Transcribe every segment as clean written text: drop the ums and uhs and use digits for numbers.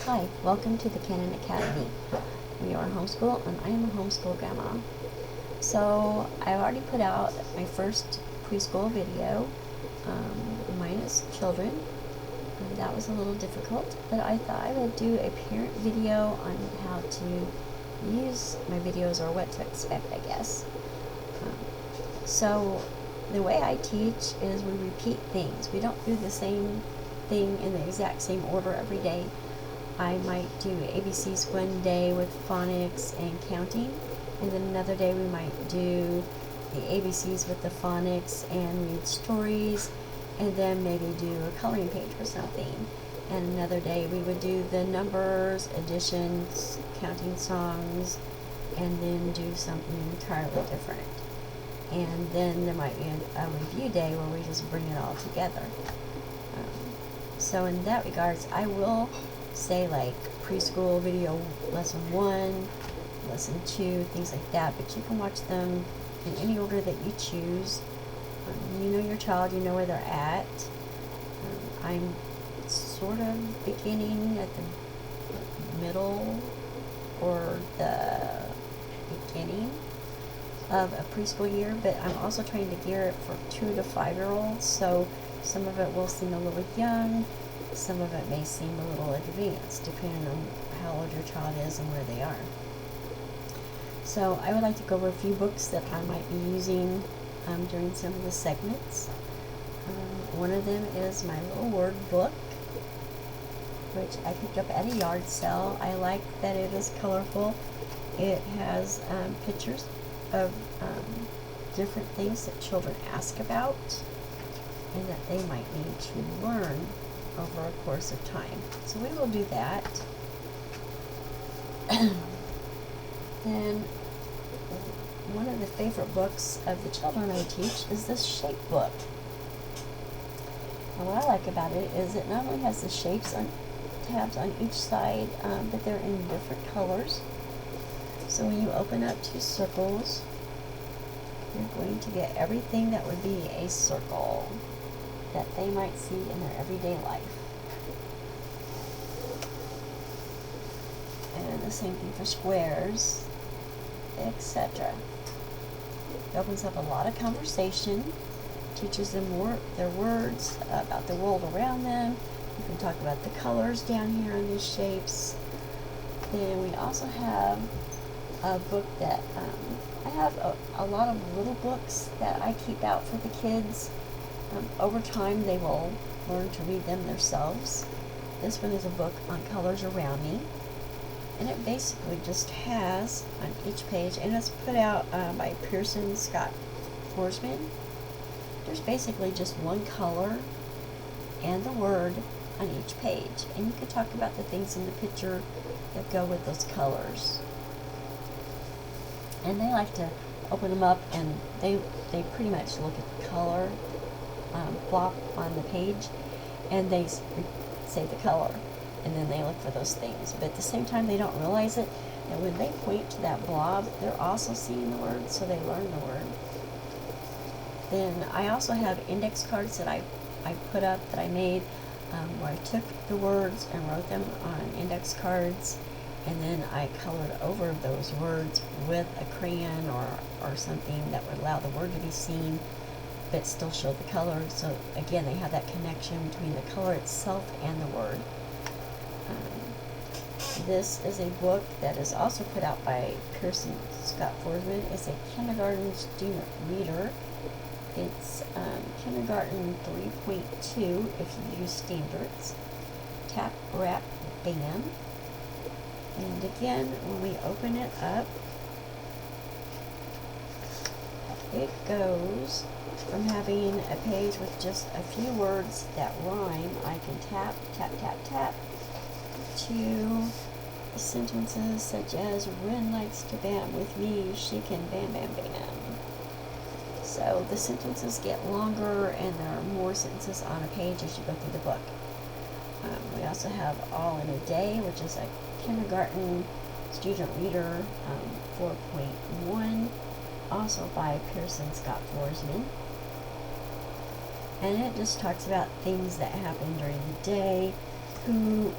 Hi, welcome to the Canon Academy. We are homeschool and I am a homeschool grandma. So I've already put out my first preschool video, minus children. And that was a little difficult, but I thought I would do a parent video on how to use my videos or what to expect, I guess. So the way I teach is we repeat things. We don't do the same thing in the exact same order every day. I might do ABCs one day with phonics and counting, and then another day we might do the ABCs with the phonics and read stories, and then maybe do a coloring page or something. And another day we would do the numbers, additions, counting songs, and then do something entirely different. And then there might be a review day where we just bring it all together. So in that regards, I will say like preschool video lesson 1, lesson 2, things like that, but you can watch them in any order that you choose. You know your child, you know where they're at. I'm sort of beginning at the middle or the beginning of a preschool year, but I'm also trying to gear it for 2 to 5-year-olds, so some of it will seem a little young, some of it may seem a little advanced, depending on how old your child is and where they are. So I would like to go over a few books that I might be using during some of the segments. One of them is my little word book, which I picked up at a yard sale. I like that it is colorful. It has pictures of different things that children ask about and that they might need to learn over a course of time. So we will do that. Then one of the favorite books of the children I teach is this shape book. And what I like about it is it not only has the shapes on tabs on each side, but they're in different colors. So when you open up 2 circles, you're going to get everything that would be a circle that they might see in their everyday life. And the same thing for squares, etc. It opens up a lot of conversation, teaches them more their words about the world around them. You can talk about the colors down here on these shapes. Then we also have a book that I have a lot of little books that I keep out for the kids. Over time they will learn to read them themselves. This one is a book on colors around me, and it basically just has on each page, and it's put out by Pearson Scott Forsman. There's basically just one color and the word on each page, and you can talk about the things in the picture that go with those colors. And they like to open them up, and they pretty much look at the color block on the page, and they say the color, and then they look for those things. But at the same time, they don't realize it, and when they point to that blob, they're also seeing the word, so they learn the word. Then I also have index cards that I put up that I made, where I took the words and wrote them on index cards, and then I colored over those words with a crayon or something that would allow the word to be seen but still show the color. So again, they have that connection between the color itself and the word. This is a book that is also put out by Pearson Scott Forsman. It's a kindergarten student reader. It's kindergarten 3.2 if you use standards. Tap, wrap, bam. And again, when we open it up, it goes from having a page with just a few words that rhyme, I can tap, tap, tap, tap, to sentences such as, Ren likes to bam with me, she can bam, bam, bam. So the sentences get longer, and there are more sentences on a page as you go through the book. We also have All in a Day, which is a kindergarten student reader 4.1, also by Pearson Scott Forsman. And it just talks about things that happen during the day, who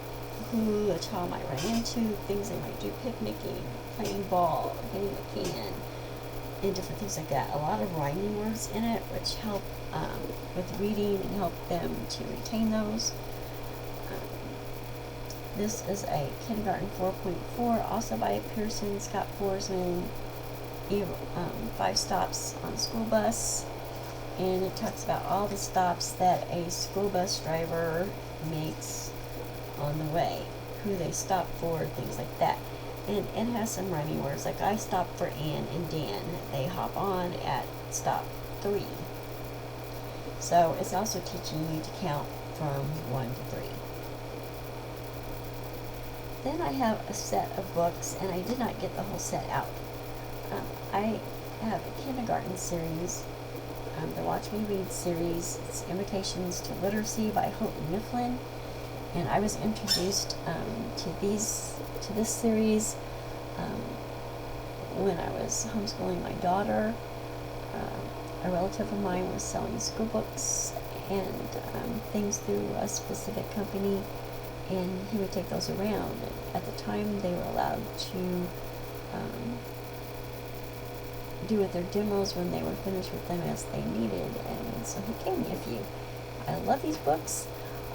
who a child might run into, things they might do, picnicking, playing ball, hitting a can, and different things like that. A lot of rhyming words in it, which help with reading and help them to retain those. This is a Kindergarten 4.4, also by Pearson Scott Forsman, 5 stops on a school bus, and it talks about all the stops that a school bus driver makes on the way, who they stop for, things like that. And it has some rhyming words, like I stop for Ann and Dan. They hop on at stop 3. So it's also teaching you to count from 1 to 3. Then I have a set of books, and I did not get the whole set out. I have a kindergarten series, the Watch Me Read series. It's Invitations to Literacy by Houghton Mifflin, and I was introduced to this series when I was homeschooling my daughter. A relative of mine was selling school books and things through a specific company, and he would take those around. And at the time, they were allowed to do with their demos when they were finished with them as they needed, and so he gave me a few. I love these books.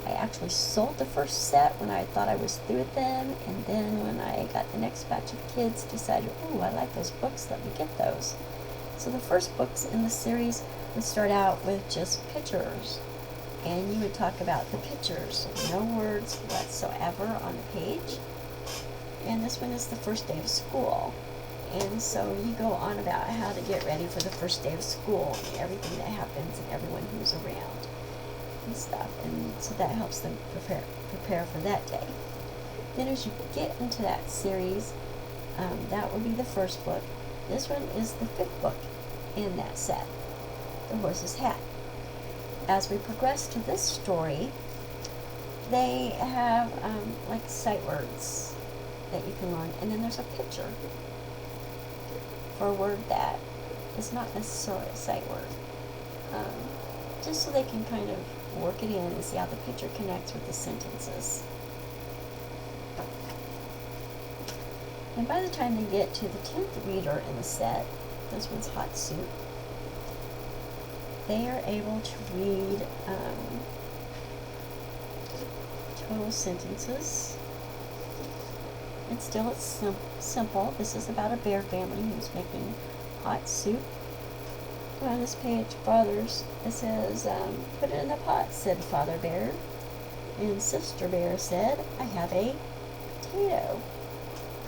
I actually sold the first set when I thought I was through with them, and then when I got the next batch of kids, decided, oh, I like those books, let me get those. So the first books in the series would start out with just pictures, and you would talk about the pictures, no words whatsoever on the page. And this one is the first day of school. And so you go on about how to get ready for the first day of school, and everything that happens and everyone who's around and stuff. And so that helps them prepare for that day. Then as you get into that series, that will be the first book. This one is the 5th book in that set, The Horse's Hat. As we progress to this story, they have like sight words that you can learn, and then there's a picture for a word that is not necessarily a sight word, just so they can kind of work it in and see how the picture connects with the sentences. And by the time they get to the 10th reader in the set, this one's Hot Soup, they are able to read total sentences. And still it's simple. This is about a bear family who's making hot soup. On this page, fathers, it says, put it in the pot, said Father Bear. And Sister Bear said, I have a potato.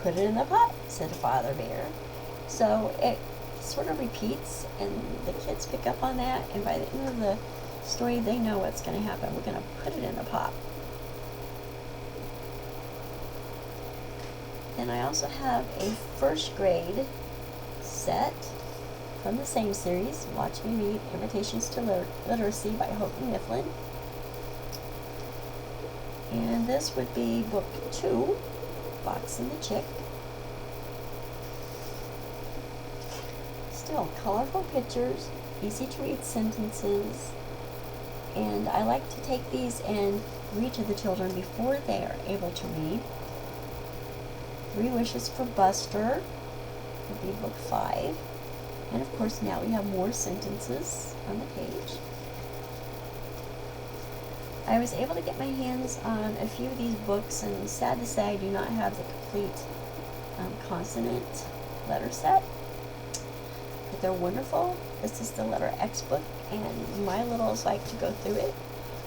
Put it in the pot, said Father Bear. So it sort of repeats, and the kids pick up on that, and by the end of the story, they know what's going to happen. We're going to put it in the pot. And I also have a first grade set from the same series, Watch Me Read, Invitations to Literacy by Houghton Mifflin. And this would be book 2, Fox and the Chick. Still colorful pictures, easy to read sentences, and I like to take these and read to the children before they are able to read. 3 Wishes for Buster would be book 5. And of course now we have more sentences on the page. I was able to get my hands on a few of these books, and sad to say I do not have the complete consonant letter set. But they're wonderful. This is the letter X book, and my littles like to go through it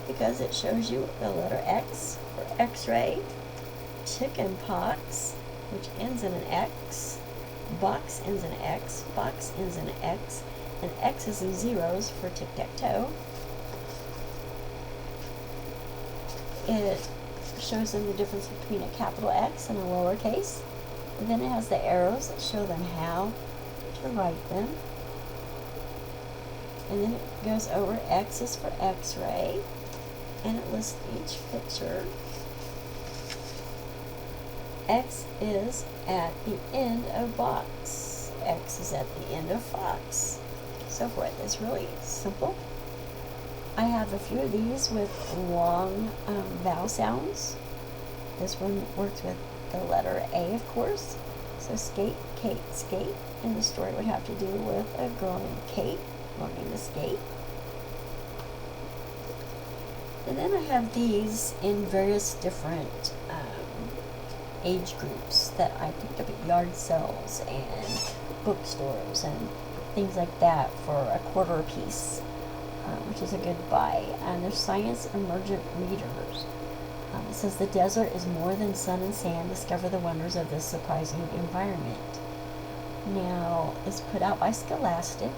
because it shows you the letter X for X-ray, chicken pox, which ends in an X, box ends in an X, box ends in an X, and X's and zeros for tic-tac-toe. It shows them the difference between a capital X and a lowercase. And then it has the arrows that show them how to write them. And then it goes over X is for X-ray, and it lists each picture. X is at the end of box. X is at the end of fox. So forth. It's really simple. I have a few of these with long vowel sounds. This one works with the letter A, of course. So skate, Kate, skate. And the story would have to do with a girl named Kate learning to skate. And then I have these in various different age groups that I picked up at yard sales and bookstores and things like that for $0.25 a piece, which is a good buy. And they're science emergent readers. It says the desert is more than sun and sand. Discover the wonders of this surprising environment. Now, it's put out by Scholastic.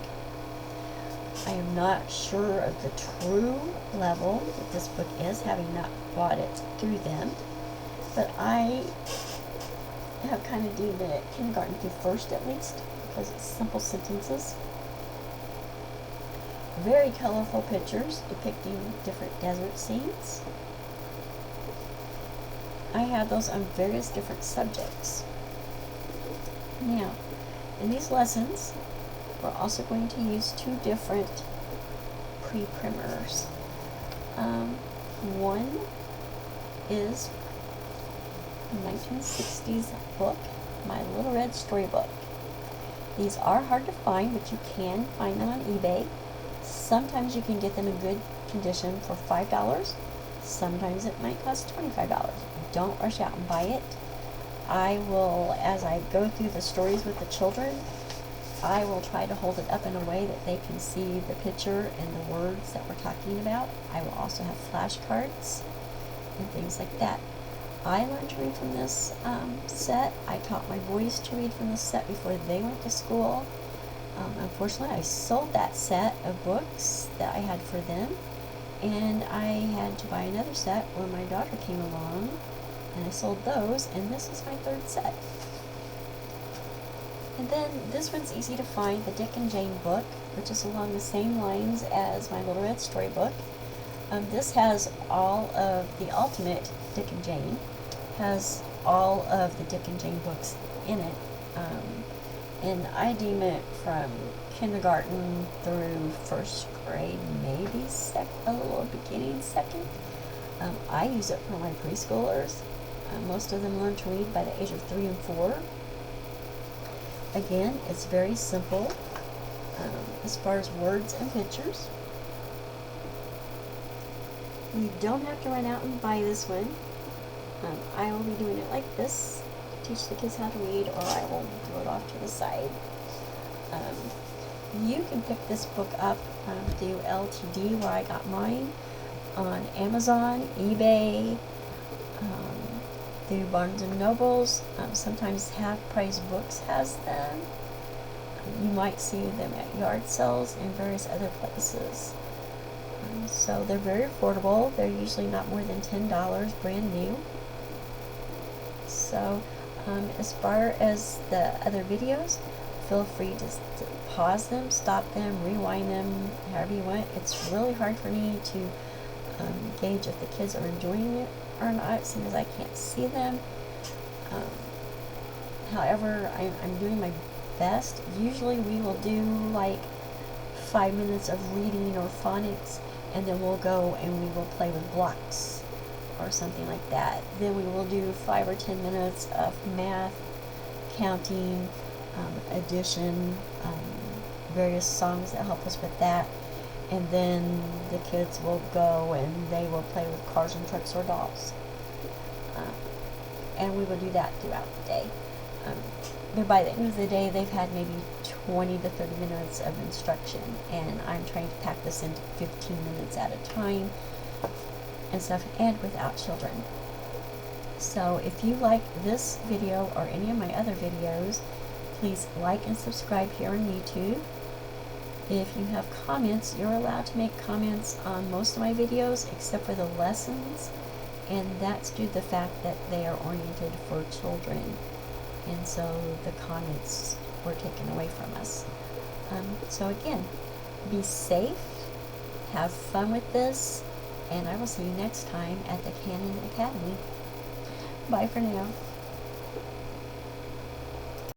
I am not sure of the true level that this book is, having not bought it through them. But I have kind of deemed it kindergarten through first at least, because it's simple sentences. Very colorful pictures depicting different desert scenes. I have those on various different subjects. Now, in these lessons, we're also going to use two different pre-primers. One is a 1960s book, My Little Red Storybook. These are hard to find, but you can find them on eBay. Sometimes you can get them in good condition for $5. Sometimes it might cost $25. Don't rush out and buy it. I will, as I go through the stories with the children, I will try to hold it up in a way that they can see the picture and the words that we're talking about. I will also have flashcards and things like that. I learned to read from this set. I taught my boys to read from this set before they went to school. Unfortunately, I sold that set of books that I had for them, and I had to buy another set when my daughter came along, and I sold those, and this is my third set. And then this one's easy to find, the Dick and Jane book, which is along the same lines as My Little Red Storybook. This has all of the ultimate Dick and Jane, has all of the Dick and Jane books in it. And I deem it from kindergarten through first grade, maybe a little beginning second. I use it for my preschoolers. Most of them learn to read by the age of 3 and 4. Again, it's very simple as far as words and pictures. You don't have to run out and buy this one. I will be doing it like this to teach the kids how to read, or I will do it off to the side. You can pick this book up through LTD, where I got mine, on Amazon, eBay, through Barnes & Nobles. Sometimes Half Price Books has them. You might see them at yard sales and various other places. So they're very affordable. They're usually not more than $10 brand new. So as far as the other videos, feel free to pause them, stop them, rewind them, however you want. It's really hard for me to gauge if the kids are enjoying it or not, as soon as I can't see them. However, I'm doing my best. Usually we will do like 5 minutes of reading or phonics, and then we'll go and we will play with blocks or something like that. Then we will do 5 or 10 minutes of math, counting, addition, various songs that help us with that. And then the kids will go and they will play with cars and trucks or dolls. And we will do that throughout the day. But by the end of the day, they've had maybe 20 to 30 minutes of instruction, and I'm trying to pack this into 15 minutes at a time and stuff, and without children. So if you like this video or any of my other videos, please like and subscribe here on YouTube. If you have comments, you're allowed to make comments on most of my videos except for the lessons, and that's due to the fact that they are oriented for children, and so the comments were taken away from us. So again, be safe, have fun with this, and I will see you next time at the Canon Academy. Bye for now.